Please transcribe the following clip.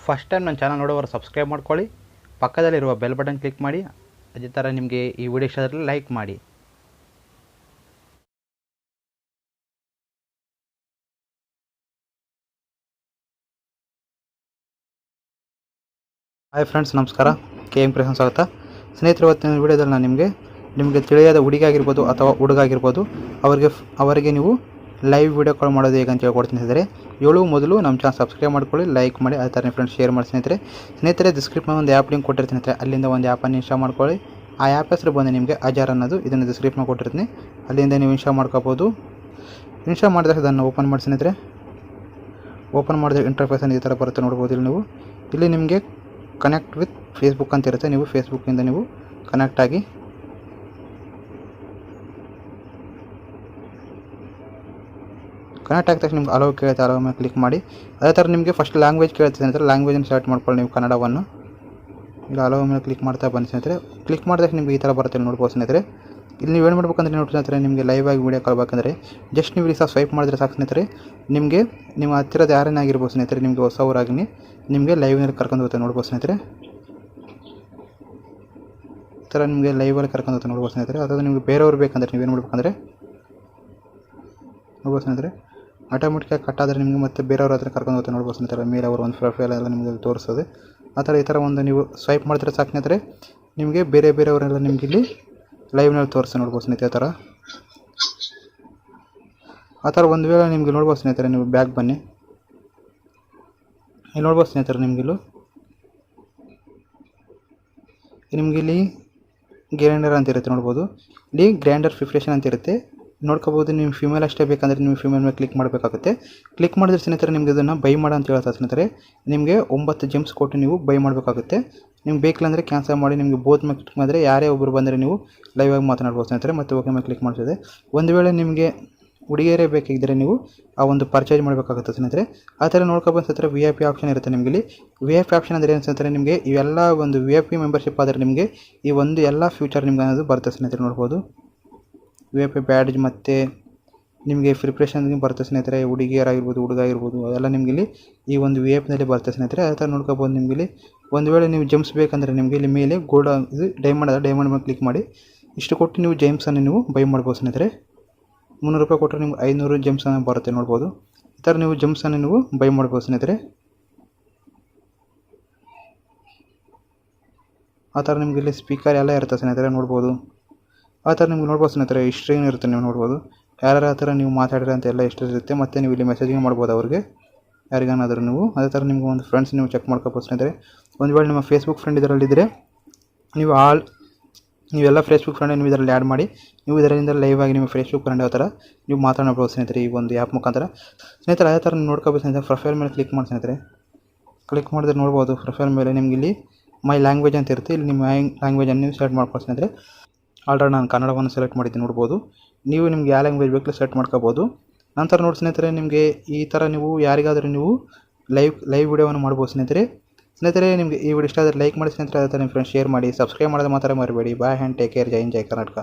First time ನನ್ನ channel ನೋಡೋರು subscribe ಮಾಡ್ಕೊಳ್ಳಿ, ಪಕ್ಕದಲ್ಲಿರುವ ಬೆಲ್ ಬಟನ್ ಕ್ಲಿಕ್ ಮಾಡಿ. ಅದೇ ಥರ ನಿಮಗೆ ಈ ವಿಡಿಯೋ ಇಷ್ಟ ಆದರೆ ಲೈಕ್ ಮಾಡಿ. ಹಾಯ್ ಫ್ರೆಂಡ್ಸ್, ನಮಸ್ಕಾರ. KM ಕ್ರಿಯೇಷನ್ ಸ್ವಾಗತ. ಸ್ನೇಹಿತರು, ಇವತ್ತಿನ ವಿಡಿಯೋದಲ್ಲಿ ನಾನು ನಿಮಗೆ ತಿಳಿಯಾದ ಹುಡುಗಿ ಆಗಿರ್ಬೋದು ಅಥವಾ ಹುಡುಗ ಆಗಿರ್ಬೋದು ಅವರಿಗೆ ನೀವು ಲೈವ್ ವಿಡಿಯೋ ಕಾಲ್ ಮಾಡೋದು ಹೇಗೆ ಅಂತ ಹೇಳ್ಕೊಡ್ತೀನಿ. ಸ್ನೇಹಿತರೆ, ಮೊದಲು ನಮ್ಮ ಚಾನಲ್ ಸಬ್ಸ್ಕ್ರೈಬ್ ಮಾಡ್ಕೊಳ್ಳಿ, ಲೈಕ್ ಮಾಡಿ, ಅದೇ ಥರ ನಿಮ್ಮ ಫ್ರೆಂಡ್ಸ್ ಶೇರ್ ಮಾಡಿ. ಸ್ನೇಹಿತರೆ ಡಿಸ್ಕ್ರಿಪ್ಷನ್ ಒಂದು ಆ್ಯಪ್ ಲಿಂಕ್ ಕೊಟ್ಟಿರ್ತೀನಿ. ಅಲ್ಲಿಂದ ಒಂದು ಆ್ಯಪನ್ನು ಇನ್ಸ್ಟಾಲ್ ಮಾಡ್ಕೊಳ್ಳಿ. ಆ ಆ್ಯಪ್ ಹೆಸರು ಬಂದು ನಿಮಗೆ ಅಜಾರ್ ಅನ್ನೋದು, ಇದನ್ನು ಡಿಸ್ಕ್ರಿಪ್ಷನ್ ಕೊಟ್ಟಿರ್ತೀನಿ. ಅಲ್ಲಿಂದ ನೀವು ಇನ್ಸ್ಟಾಲ್ ಮಾಡ್ಕೋಬೋದು. ಇನ್ಸ್ಟಾಲ್ ಮಾಡಿದಾಗ ಅದನ್ನು ಓಪನ್ ಮಾಡಿ. ಸ್ನೇಹಿತರೆ, ಓಪನ್ ಮಾಡಿದ್ರೆ ಇಂಟರ್ಫೇಸನ್ನು ಈ ಥರ ಬರುತ್ತೆ, ನೋಡ್ಬೋದು. ಇಲ್ಲಿ ನಿಮಗೆ ಕನೆಕ್ಟ್ ವಿತ್ ಫೇಸ್ಬುಕ್ ಅಂತ ಇರುತ್ತೆ. ನೀವು ಫೇಸ್ಬುಕ್ಕಿಂದ ನೀವು ಕನೆಕ್ಟ್ ಆಗಿ ಆಗಿದ ತಕ್ಷಣ ನಿಮ್ಗೆ ಅಲೋ ಕೇಳುತ್ತೆ. ಅಲೋ ಮೇಲೆ ಕ್ಲಿಕ್ ಮಾಡಿ. ಅದೇ ಥರ ನಿಮಗೆ ಫಸ್ಟ್ ಲ್ಯಾಂಗ್ವೇಜ್ ಕೇಳ್ತೀನಿ ಸ್ನೇಹಿತರೆ. ಲ್ಯಾಂಗ್ವೇಜನ್ನು ಸೆಲೆಕ್ಟ್ ಮಾಡ್ಕೊಳ್ಳಿ ನೀವು ಕನ್ನಡವನ್ನು. ಈಗ ಅಲೋ ಮೇಲೆ ಕ್ಲಿಕ್ ಮಾಡ್ತಾ ಬನ್ನಿ ಸ್ನೇಹಿತರೆ. ಕ್ಲಿಕ್ ಮಾಡಿದಾಗ ನಿಮಗೆ ಈ ಥರ ಬರುತ್ತೆ, ನೋಡ್ಬೋದು ಸ್ನೇಹಿತರೆ. ಇಲ್ಲಿ ನೀವು ಏನು ಮಾಡ್ಬೇಕಂದ್ರೆ ನೋಡಿ ಸ್ನೇಹಿತರೆ, ನಿಮಗೆ ಲೈವ್ ಆಗಿ ವೀಡಿಯೋ ಕಾಲ್ ಬೇಕಂದರೆ ಜಸ್ಟ್ ನೀವು ಇಲ್ಲಿ ಸ್ವೈಪ್ ಮಾಡಿದ್ರೆ ಸಾಕು ಸ್ನೇಹಿತರೆ. ನಿಮ್ಮ ಹತ್ತಿರದ ಯಾರನ್ನೇ ಆಗಿರ್ಬೋದು ಸ್ನೇಹಿತರೆ, ನಿಮಗೆ ಹೊಸವರಾಗಿ ನಿಮಗೆ ಲೈವ್ನಲ್ಲಿ ಕರ್ಕೊಂಡು ಹೋಗುತ್ತೆ, ನೋಡ್ಬೋದು ಸ್ನೇಹಿತರೆ. ಈ ಥರ ನಿಮಗೆ ಲೈವಲ್ಲಿ ಕರ್ಕೊಂಡು ಹೋಗುತ್ತೆ, ನೋಡ್ಬೋದು ಸ್ನೇಹಿತರೆ. ಅಥವಾ ನಿಮಗೆ ಬೇರೆಯವ್ರು ಬೇಕಂದರೆ ನೀವೇನು ಮಾಡ್ಬೇಕಂದ್ರೆ ನೋಡ್ಬೋದು ಸ್ನೇಹಿತರೆ, ಆಟೋಮೆಟಿಕಾಗಿ ಕಟ್ಟಾದರೆ ನಿಮಗೆ ಮತ್ತೆ ಬೇರೆಯವ್ರ ಹತ್ರ ಕರ್ಕೊಂಡು ಹೋಗುತ್ತೆ, ನೋಡ್ಬೋದು ಸ್ನೇಹಿತರೆ. ಮೇಲೆ ಅವರು ಒಂದು ಪ್ರೊಫೈಲ್ ಎಲ್ಲ ನಿಮಗೆ ತೋರಿಸ್ತದೆ. ಆ ಥರ ಈ ಥರ ಒಂದು ನೀವು ಸ್ವೈಪ್ ಮಾಡಿದ್ರೆ ಸಾಕು ಸ್ನೇಹಿತರೆ, ನಿಮಗೆ ಬೇರೆಯವರೆಲ್ಲ ನಿಮಗೆ ಇಲ್ಲಿ ಲೈವ್ನಲ್ಲಿ ತೋರಿಸ್ತದೆ, ನೋಡ್ಬೋದು ಸ್ನೇಹಿತರೆ. ಆ ಥರ ಒಂದು ವೇಳೆ ನಿಮಗೆ ನೋಡ್ಬೋದು ಸ್ನೇಹಿತರೆ, ನೀವು ಬ್ಯಾಗ್ ಬನ್ನಿ. ಇಲ್ಲಿ ನೋಡ್ಬೋದು ಸ್ನೇಹಿತರೆ, ನಿಮಗಿಲ್ಲಿ ಗ್ರೈಂಡರ್ ಅಂತ ಇರುತ್ತೆ, ನೋಡ್ಬೋದು. ಇಲ್ಲಿ ಗ್ರೈಂಡರ್ ಪ್ರಿಪ್ರೇಷನ್ ಅಂತ ಇರುತ್ತೆ, ನೋಡ್ಕೋಬೋದು. ನೀವು ಫಿಮೇಲ್ ಅಷ್ಟೇ ಬೇಕಂದರೆ ನೀವು ಫಿಮೇಲ್ ಮೇಲೆ ಕ್ಲಿಕ್ ಮಾಡಬೇಕಾಗುತ್ತೆ. ಕ್ಲಿಕ್ ಮಾಡಿದ್ರೆ ಸ್ನೇಹಿತರೆ, ನಿಮಗೆ ಇದನ್ನು ಬೈ ಮಾಡೋ ಅಂತ ಹೇಳ್ತಾರೆ ಸ್ನೇಹಿತರೆ. ನಿಮಗೆ 9 ಜೆಮ್ಸ್ ಕೊಟ್ಟು ನೀವು ಬೈ ಮಾಡಬೇಕಾಗುತ್ತೆ. ನಿಮ್ಗೆ ಬೇಕಿಲ್ಲ ಅಂದರೆ ಕ್ಯಾನ್ಸಲ್ ಮಾಡಿ. ನಿಮಗೆ ಬೋತ್ ಮೇಲೆ ಕ್ಲಿಕ್ ಮಾಡಿದ್ರೆ ಯಾರೇ ಒಬ್ಬರು ಬಂದರೆ ನೀವು ಲೈವ್ ಆಗಿ ಮಾತನಾಡ್ಬೋದು ಸ್ನೇಹಿತರೆ. ಮತ್ತು ಓಕೆ ಮೇಲೆ ಕ್ಲಿಕ್ ಮಾಡ್ತಿದೆ. ಒಂದು ವೇಳೆ ನಿಮಗೆ ಹುಡುಗಿಯರೇ ಬೇಕಾಗಿದ್ದರೆ ನೀವು ಆ ಒಂದು ಪರ್ಚೇಸ್ ಮಾಡಬೇಕಾಗುತ್ತೆ ಸ್ನೇಹಿತರೆ. ಆ ಥರ ನೋಡ್ಕೊಬೋದು ಸ್ನೇಹಿತರೆ. VIP ಆಪ್ಷನ್ ಇರುತ್ತೆ ನಿಮಗೆ ಇಲ್ಲಿ. VIP ಆಪ್ಷನ್ ಅಂದರೆ ಏನು ಸ್ನೇಹಿತರೆ, ನಿಮಗೆ ಇವೆಲ್ಲ ಒಂದು VIP ಮೆಂಬರ್ಶಿಪ್ ಆದರೆ ನಿಮಗೆ ಈ ಒಂದು ಎಲ್ಲ ಫ್ಯೂಚರ್ ನಿಮ್ಗೆ ಅನ್ನೋದು ಬರುತ್ತೆ ಸ್ನೇಹಿತರೆ, ನೋಡ್ಬೋದು. VIP ಬ್ಯಾಡ್ಜ್ ಮತ್ತು ನಿಮಗೆ ಪ್ರಿಪ್ರೇಷನ್ಗೆ ಬರುತ್ತೆ ಸ್ನೇಹಿತರೆ. ಹುಡುಗಿಯರಾಗಿರ್ಬೋದು, ಹುಡುಗ ಆಗಿರ್ಬೋದು, ಅದೆಲ್ಲ ನಿಮಗೆ ಇಲ್ಲಿ ಈ ಒಂದು VIP ಬರುತ್ತೆ ಸ್ನೇಹಿತರೆ. ಆ ಥರ ನೋಡ್ಕೊಬೋದು. ನಿಮಗೆ ಇಲ್ಲಿ ಒಂದು ವೇಳೆ ನೀವು ಜೆಮ್ಸ್ ಬೇಕಂದರೆ ನಿಮಗೆ ಇಲ್ಲಿ ಮೇಲೆ ಇದು ಡೈಮಂಡ್ ಮೇಲೆ ಕ್ಲಿಕ್ ಮಾಡಿ. ಇಷ್ಟು ಕೊಟ್ಟು ನೀವು ಜೆಮ್ಸನ್ನು ನೀವು ಬೈ ಮಾಡ್ಬೋದು ಸ್ನೇಹಿತರೆ. 300 ರೂಪಾಯಿ ಕೊಟ್ಟರೆ ನಿಮ್ಗೆ 500 ಜೆಮ್ಸನ್ನು ಬರುತ್ತೆ, ನೋಡ್ಬೋದು. ಈ ಥರ ನೀವು ಜೆಮ್ಸನ್ನು ನೀವು ಬೈ ಮಾಡ್ಬೋದು ಸ್ನೇಹಿತರೆ. ಆ ಥರ ನಿಮಗೆ ಇಲ್ಲಿ ಸ್ಪೀಕರ್ ಎಲ್ಲ ಇರುತ್ತೆ ಸ್ನೇಹಿತರೆ, ನೋಡ್ಬೋದು. ಆ ಥರ ನಿಮ್ಗೆ ನೋಡ್ಬೋದು ಸ್ನೇಹಿತರೆ, ಹಿಸ್ಟ್ರಿನೂ ಇರುತ್ತೆ, ನೀವು ನೋಡ್ಬೋದು. ಯಾರ್ಯಾರ ಹತ್ರ ನೀವು ಮಾತಾಡಿರೋ ಅಂತ ಎಲ್ಲ ಹಿಸ್ಟ್ರಿ ಇರುತ್ತೆ. ಮತ್ತು ನೀವು ಇಲ್ಲಿ ಮೆಸೇಜಿಂಗ್ ಮಾಡ್ಬೋದು ಅವ್ರಿಗೆ, ಯಾರಿಗಾನಾದರೂ ನೀವು. ಅದೇ ಥರ ನಿಮ್ಗೆ ಒಂದು ಫ್ರೆಂಡ್ಸ್ ನೀವು ಚೆಕ್ ಮಾಡ್ಕೋಬೋದು ಸ್ನೇಹಿತರೆ. ಒಂದು ವೇಳೆ ನಿಮ್ಮ ಫೇಸ್ಬುಕ್ ಫ್ರೆಂಡ್ ಇದರಲ್ಲಿದ್ದರೆ ನೀವೆಲ್ಲ ಫೇಸ್ಬುಕ್ ಫ್ರೆಂಡ್ ನೀವು ಇದರಲ್ಲಿ ಆ್ಯಡ್ ಮಾಡಿ. ನೀವು ಇದರಿಂದ ಲೈವ್ ಆಗಿ ನಿಮ್ಮ ಫೇಸ್ಬುಕ್ ಫ್ರೆಂಡ್ ಯಾವ ಥರ ನೀವು ಮಾತಾಡ್ಬೋದು ಸ್ನೇಹಿತರೆ, ಈ ಒಂದು ಆ್ಯಪ್ ಮುಖಾಂತರ ಸ್ನೇಹಿತರೆ. ಅದೇ ಥರ ನೀವು ನೋಡ್ಕೋಬೋದು ಸ್ನೇಹಿತರೆ. ಪ್ರೊಫೈಲ್ ಮೇಲೆ ಕ್ಲಿಕ್ ಮಾಡಿ ಸ್ನೇಹಿತರೆ. ಕ್ಲಿಕ್ ಮಾಡಿದ್ರೆ ನೋಡ್ಬೋದು, ಪ್ರೊಫೈಲ್ ಮೇಲೆ ನಿಮ್ಗೆ ಇಲ್ಲಿ ಮೈ ಲ್ಯಾಂಗ್ವೇಜ್ ಅಂತ ಇರುತ್ತೆ. ಇಲ್ಲಿ ನಿಮ್ಮ ಲ್ಯಾಂಗ್ವೇಜನ್ನು ನೀವು ಸೆಲೆಕ್ಟ್ ಮಾಡ್ಕೊಳ್ಳಿ ಸ್ನೇಹಿತರೆ. ಆಲ್ರೆಡಿ ನಾನು ಕನ್ನಡವನ್ನು ಸೆಲೆಕ್ಟ್ ಮಾಡಿದ್ದೀನಿ, ನೋಡ್ಬೋದು. ನೀವು ನಿಮ್ಗೆ ಯಾವ ಲ್ಯಾಂಗ್ವೇಜ್ ಬೇಕಲ್ಲ ಸೆಲೆಕ್ಟ್ ಮಾಡ್ಕೋಬೋದು. ನಂತರ ನೋಡಿ ಸ್ನೇಹಿತರೆ, ನಿಮಗೆ ಈ ಥರ ನೀವು ಯಾರಿಗಾದರೂ ನೀವು ಲೈವ್ ವಿಡಿಯೋವನ್ನು ಮಾಡ್ಬೋದು ಸ್ನೇಹಿತರೆ. ನಿಮಗೆ ಈ ವಿಡಿಯೋ ಇಷ್ಟ ಆದರೆ ಲೈಕ್ ಮಾಡಿ ಸ್ನೇಹಿತರೆ. ಅದೇ ಥರ ನಿಮ್ಮ ಫ್ರೆಂಡ್ಸ್ ಶೇರ್ ಮಾಡಿ. ಸಬ್ಸ್ಕ್ರೈಬ್ ಮಾಡೋದು ಮಾತ್ರ ಮರಿಬೇಡಿ. Bye and take care. ಜೈ ಹಿಂದ್, ಜೈ ಕರ್ನಾಟಕ.